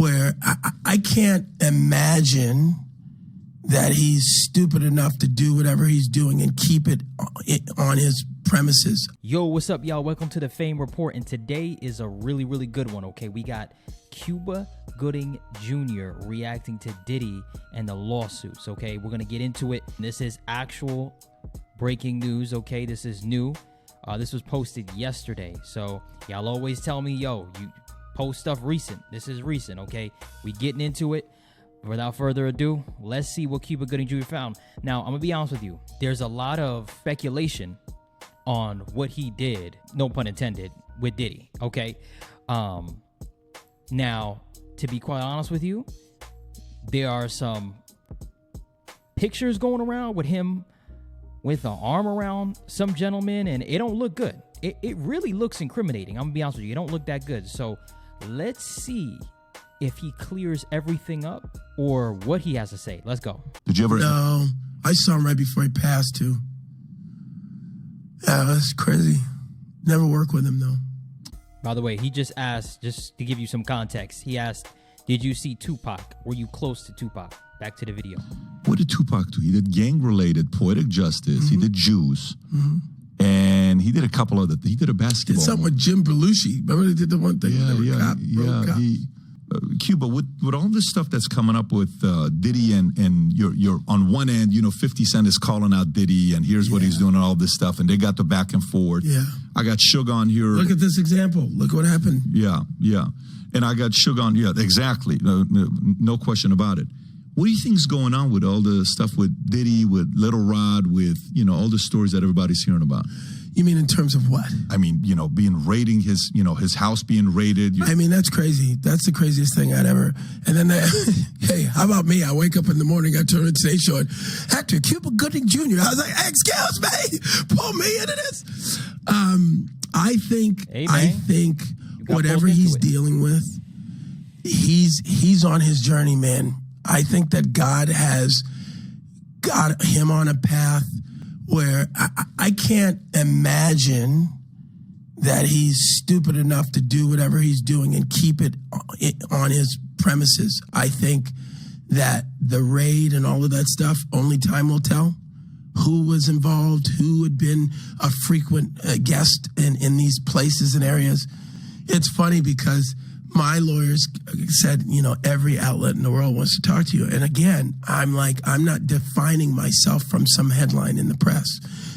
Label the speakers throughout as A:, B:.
A: where I can't imagine that he's stupid enough to do whatever he's doing and keep it on his premises.
B: Yo, what's up, y'all? Welcome to the Fame Report, and today is a really, really good one, okay? We got Cuba Gooding Jr. reacting to Diddy and the lawsuits, okay? We're going to get into it. This is actual breaking news, okay? This is new. This was posted yesterday, so y'all always tell me, yo, you post stuff recent. This is recent, okay? We getting into it. Without further ado, let's see what Cuba Gooding Jr. found. Now, I'm going to be honest with you. There's a lot of speculation on what he did, no pun intended, with Diddy, okay? Now, to be quite honest with you, there are some pictures going around with him with an arm around some gentleman, and it don't look good. It really looks incriminating. I'm going to be honest with you. It don't look that good. So let's see if he clears everything up or what he has to say. Let's go.
C: Did you ever?
A: No, I saw him right before he passed, too. Yeah, that's crazy. Never work with him, though.
B: By the way, he just asked, just to give you some context, he asked, did you see Tupac? Were you close to Tupac? Back to the video.
C: What did Tupac do? He did gang-related poetic justice. He did Jews. And he did a couple other things. He did a basketball.
A: Did something with Jim Belushi. Remember he did the one thing?
C: Cuba, with all this stuff that's coming up with Diddy and you're on one end, 50 Cent is calling out Diddy and here's what he's doing and all this stuff. And they got the back and forth.
A: Yeah.
C: I got Suge on here.
A: Look at this example. Look what happened.
C: Yeah. And I got Suge on. Yeah, exactly. No question about it. What do you think's going on with all the stuff with Diddy, with Little Rod, with, all the stories that everybody's hearing about?
A: You mean in terms of what?
C: I mean, being raiding his, his house being raided.
A: I mean, that's crazy. That's the craziest thing I'd ever. And then, hey, how about me? I wake up in the morning, I turn on Today Show, and actor Cuba Gooding Jr. I was like, excuse me, pull me into this. I think whatever he's dealing with, he's on his journey, man. I think that God has got him on a path where I can't imagine that he's stupid enough to do whatever he's doing and keep it on his premises. I think that the raid and all of that stuff, only time will tell who was involved, who had been a frequent guest in these places and areas. It's funny because my lawyers said, every outlet in the world wants to talk to you. And again, I'm not defining myself from some headline in the press.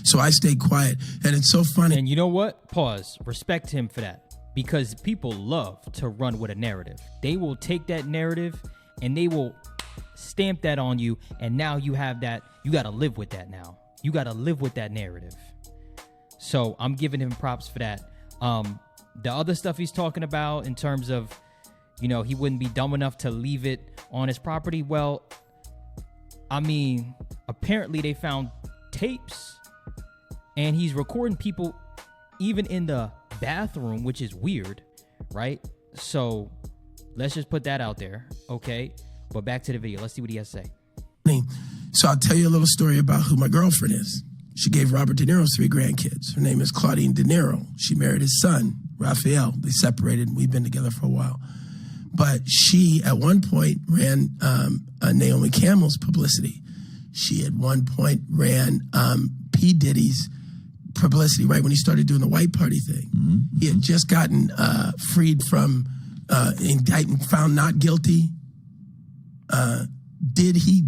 A: So I stay quiet. And it's so funny.
B: And you know what? Pause. Respect him for that. Because people love to run with a narrative. They will take that narrative and they will stamp that on you. And now you have that. You got to live with that now. You got to live with that narrative. So I'm giving him props for that. The other stuff he's talking about in terms of, he wouldn't be dumb enough to leave it on his property. Well, I mean, apparently they found tapes and he's recording people even in the bathroom, which is weird, right? So let's just put that out there, okay? But back to the video. Let's see what he has to say.
A: So I'll tell you a little story about who my girlfriend is. She gave Robert De Niro 3 grandkids. Her name is Claudine De Niro. She married his son, Raphael. They separated, and we've been together for a while. But she, at one point, ran Naomi Campbell's publicity. She, at one point, ran P. Diddy's publicity, right when he started doing the white party thing. He had just gotten freed from indictment, found not guilty. Did he?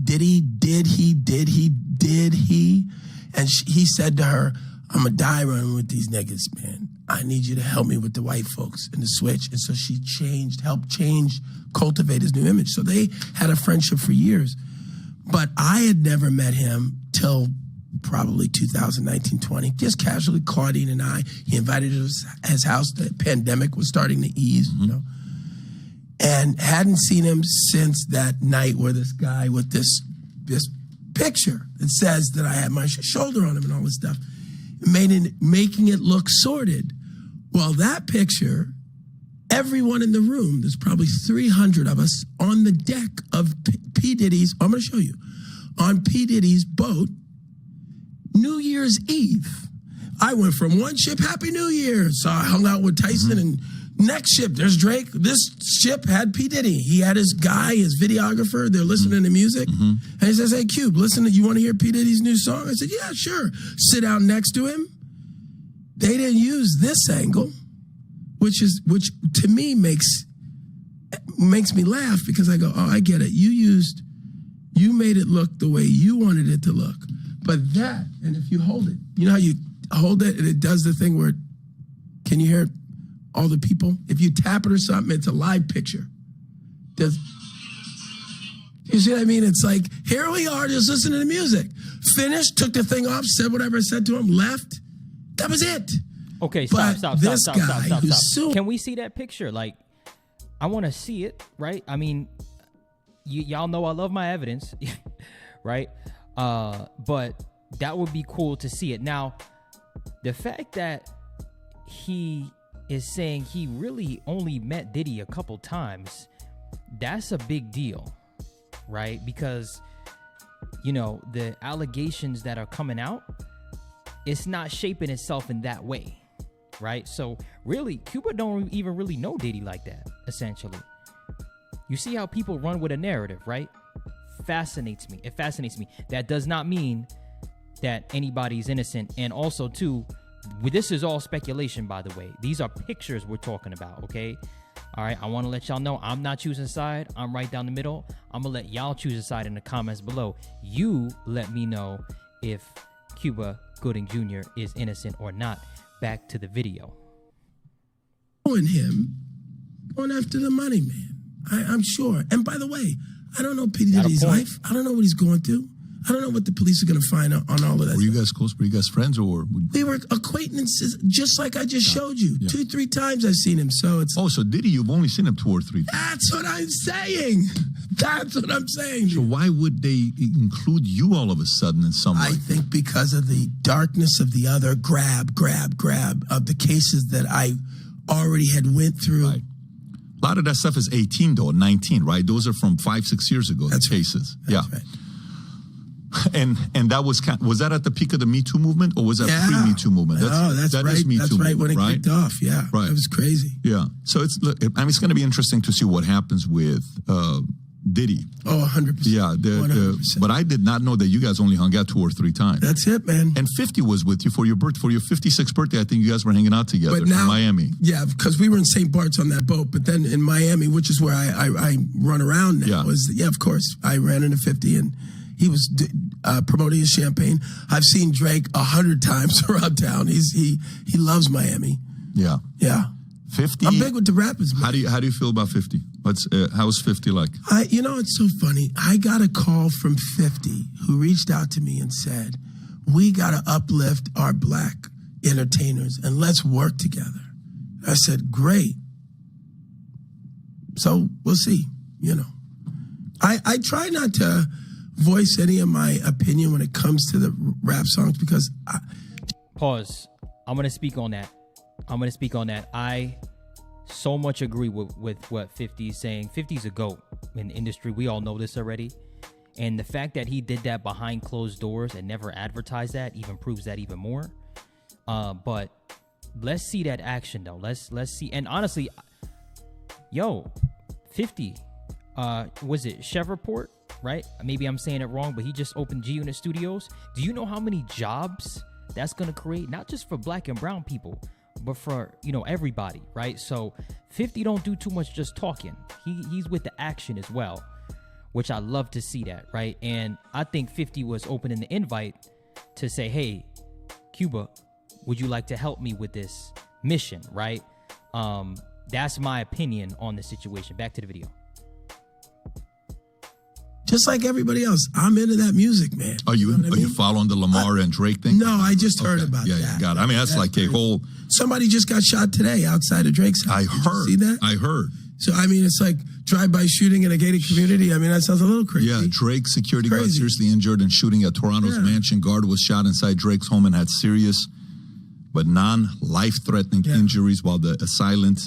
A: And he said to her, I'm going to die running with these niggas, man. I need you to help me with the white folks and the switch. And so she helped cultivate his new image. So they had a friendship for years. But I had never met him till probably 2019-20, just casually, Claudine and I. He invited us to his house. The pandemic was starting to ease, and hadn't seen him since that night where this guy with this picture that says that I had my shoulder on him and all this stuff, making it look sordid. Well, that picture, everyone in the room, there's probably 300 of us on the deck of P. Diddy's, I'm going to show you, on P. Diddy's boat, New Year's Eve. I went from one ship, Happy New Year. So I hung out with Tyson and Next ship, there's Drake. This ship had P. Diddy. He had his guy, his videographer. They're listening to music. And he says, hey, Cube, you want to hear P. Diddy's new song? I said, yeah, sure. Sit down next to him. They didn't use this angle, which to me makes me laugh because I go, oh, I get it. You made it look the way you wanted it to look. But that, and if you hold it, you know how you hold it and it does the thing where, can you hear all the people? If you tap it or something, it's a live picture. You see what I mean? It's like, here we are just listening to music. Finished, took the thing off, said whatever I said to him, left. That was it.
B: Okay,
A: But
B: stop.
A: stop.
B: Can we see that picture? Like, I want to see it, right? I mean, y'all know I love my evidence, right? But that would be cool to see it. Now, the fact that he is saying he really only met Diddy a couple times, that's a big deal, right? Because, you know, the allegations that are coming out, it's not shaping itself in that way, right? So really, Cuba don't even really know Diddy like that, essentially. You see how people run with a narrative, right? Fascinates me. It fascinates me. That does not mean that anybody's innocent. And also, too, this is all speculation, by the way. These are pictures we're talking about, okay? All right, I want to let y'all know I'm not choosing a side. I'm right down the middle. I'm going to let y'all choose a side in the comments below. You let me know if Cuba Gooding Jr. is innocent or not. Back to the video.
A: And him going after the money, man. I'm sure. And by the way, I don't know P. Diddy's life. I don't know what he's going through. I don't know what the police are going to find on all of that.
C: Were you guys close? Were you guys friends or?
A: We were acquaintances, just like I just showed you. Yeah. 2-3 times I've seen him. So it's.
C: Oh, so Diddy, you've only seen him 2 or 3 times.
A: That's what I'm saying. That's what I'm saying.
C: So why would they include you all of a sudden in some way?
A: I think because of the darkness of the other grab of the cases that I already had went through.
C: Right. A lot of that stuff is 18 though, 19, right? Those are from 5-6 years ago.
A: That's
C: cases.
A: Right. That's
C: yeah.
A: Right.
C: And that was that at the peak of the Me Too movement, or was that pre-Me Too movement?
A: That's right.
C: Is Me
A: that's
C: Too
A: right
C: movement,
A: when it kicked off. Yeah,
C: right.
A: It was crazy.
C: Yeah. So it's going to be interesting to see what happens with Diddy.
A: Oh, 100%.
C: Yeah.
A: 100%.
C: But I did not know that you guys only hung out 2 or 3 times.
A: That's it, man.
C: And 50 was with you for your 56th birthday. I think you guys were hanging out together in Miami.
A: Yeah, because we were in St. Bart's on that boat. But then in Miami, which is where I run around now, of course, I ran into 50 and he was promoting his champagne. I've seen Drake 100 times around town. He loves Miami.
C: Yeah.
A: Yeah.
C: 50.
A: I'm big with the rappers, man.
C: How do you feel about 50? How's 50 like?
A: It's so funny. I got a call from 50 who reached out to me and said, we got to uplift our black entertainers and let's work together. I said, great. So we'll see, I try not to voice any of my opinion when it comes to the rap songs because
B: Pause. I'm going to speak on that. I so much agree with what 50 is saying. 50's a GOAT in the industry. We all know this already. And the fact that he did that behind closed doors and never advertised that even proves that even more. But let's see that action though. Let's see. And honestly, 50, was it Chevreport, right? Maybe I'm saying it wrong, but he just opened G Unit Studios. Do you know how many jobs that's going to create? Not just for black and brown people, but for, everybody, right? So 50 don't do too much just talking. He's with the action as well, which I love to see that, right? And I think 50 was opening the invite to say, hey, Cuba, would you like to help me with this mission, right? That's my opinion on the situation. Back to the video.
A: Just like everybody else, I'm into that music, man.
C: Are you following the Lamar and Drake thing?
A: No, I just heard about that.
C: Yeah, got it. I mean, that's like a whole...
A: Somebody just got shot today outside of Drake's house.
C: I heard.
A: Did you see that?
C: I heard.
A: So, it's like drive-by shooting in a gated community. That sounds a little crazy.
C: Yeah, Drake security guard seriously injured and shooting at Toronto's mansion. Guard was shot inside Drake's home and had serious but non-life-threatening injuries while the assailant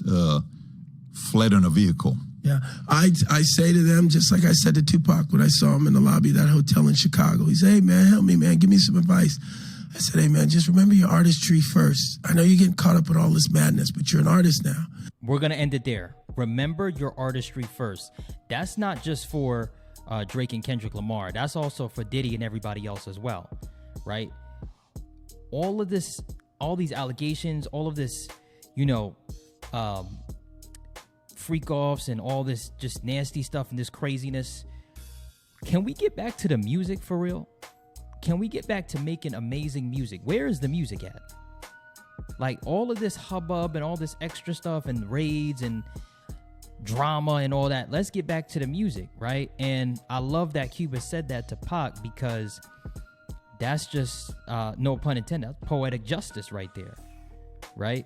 C: fled in a vehicle.
A: Yeah, I say to them, just like I said to Tupac when I saw him in the lobby of that hotel in Chicago, he said, hey, man, help me, man, give me some advice. I said, hey, man, just remember your artistry first. I know you're getting caught up with all this madness, but you're an artist now.
B: We're going to end it there. Remember your artistry first. That's not just for Drake and Kendrick Lamar. That's also for Diddy and everybody else as well, right? All of this, all these allegations, all of this, you know, freak offs and all this just nasty stuff and this craziness. Can we get back to the music for real? Can we get back to making amazing music? Where is the music at? Like all of this hubbub and all this extra stuff and raids and drama and all that. Let's get back to the music, right? And I love that Cuba said that to Pac, because that's just, no pun intended, that's poetic justice right there, right?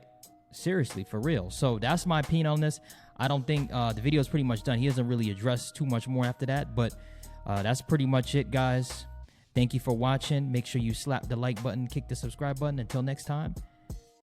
B: Seriously, for real. So that's my opinion on this. I don't think the video is pretty much done. He doesn't really address too much more after that, but that's pretty much it, guys. Thank you for watching. Make sure you slap the like button, kick the subscribe button. Until next time,